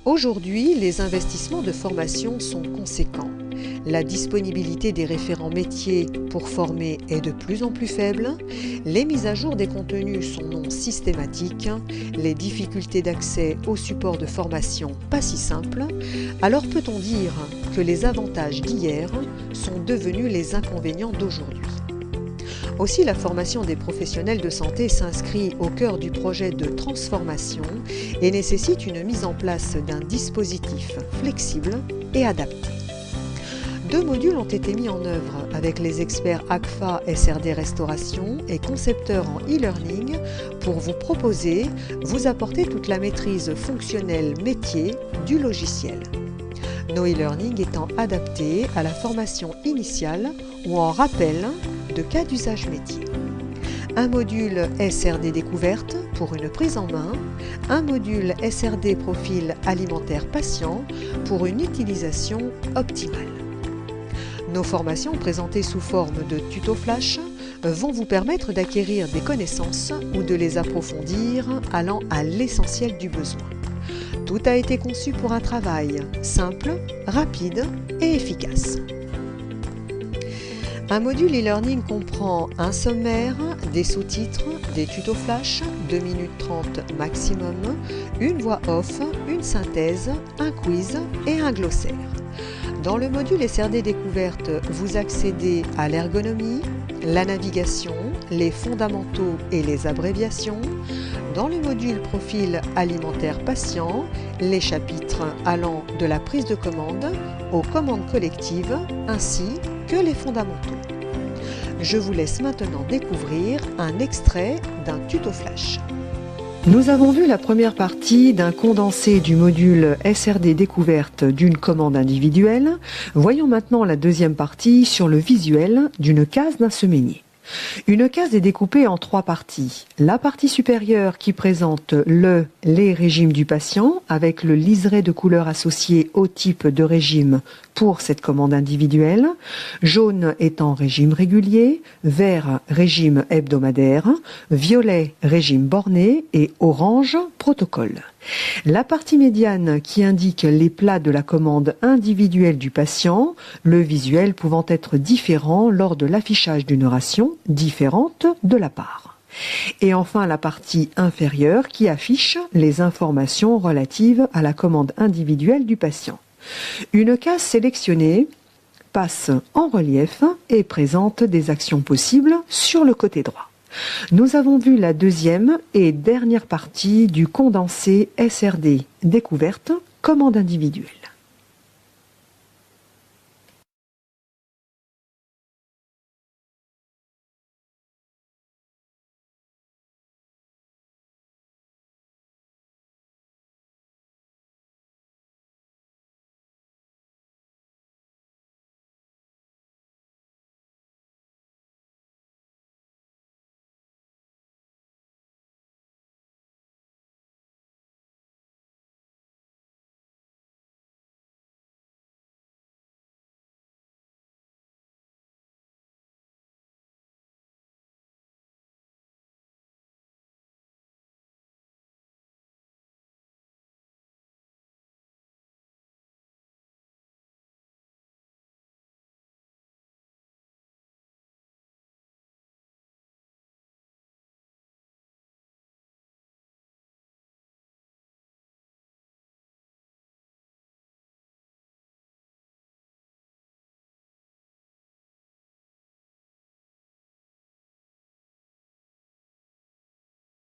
Aujourd'hui, les investissements de formation sont conséquents. La disponibilité des référents métiers pour former est de plus en plus faible. Les mises à jour des contenus sont non systématiques. Les difficultés d'accès aux supports de formation pas si simples. Alors peut-on dire que les avantages d'hier sont devenus les inconvénients d'aujourd'hui ? Aussi, la formation des professionnels de santé s'inscrit au cœur du projet de transformation et nécessite une mise en place d'un dispositif flexible et adapté. 2 modules ont été mis en œuvre avec les experts ACFA SRD Restauration et concepteurs en e-learning pour vous apporter toute la maîtrise fonctionnelle métier du logiciel. Nos e-learning étant adaptés à la formation initiale ou en rappel de cas d'usage métier. Un module SRD découverte pour une prise en main, un module SRD profil alimentaire patient pour une utilisation optimale. Nos formations présentées sous forme de tuto flash vont vous permettre d'acquérir des connaissances ou de les approfondir allant à l'essentiel du besoin. Tout a été conçu pour un travail simple, rapide et efficace. Un module e-learning comprend un sommaire, des sous-titres, des tutos flash, 2 minutes 30 maximum, une voix off, une synthèse, un quiz et un glossaire. Dans le module SRD découverte, vous accédez à l'ergonomie, la navigation, les fondamentaux et les abréviations. Dans le module profil alimentaire patient, les chapitres allant de la prise de commande aux commandes collectives ainsi que les fondamentaux. Je vous laisse maintenant découvrir un extrait d'un tuto flash. Nous avons vu la première partie d'un condensé du module SRD découverte d'une commande individuelle. Voyons maintenant la deuxième partie sur le visuel d'une case d'un semainier. Une case est découpée en 3 parties. La partie supérieure qui présente les régimes du patient avec le liseré de couleur associé au type de régime pour cette commande individuelle, jaune étant régime régulier, vert régime hebdomadaire, violet régime borné et orange protocole. La partie médiane qui indique les plats de la commande individuelle du patient, le visuel pouvant être différent lors de l'affichage d'une ration différente de la part. Et enfin la partie inférieure qui affiche les informations relatives à la commande individuelle du patient. Une case sélectionnée passe en relief et présente des actions possibles sur le côté droit. Nous avons vu la deuxième et dernière partie du condensé SRD découverte commande individuelle.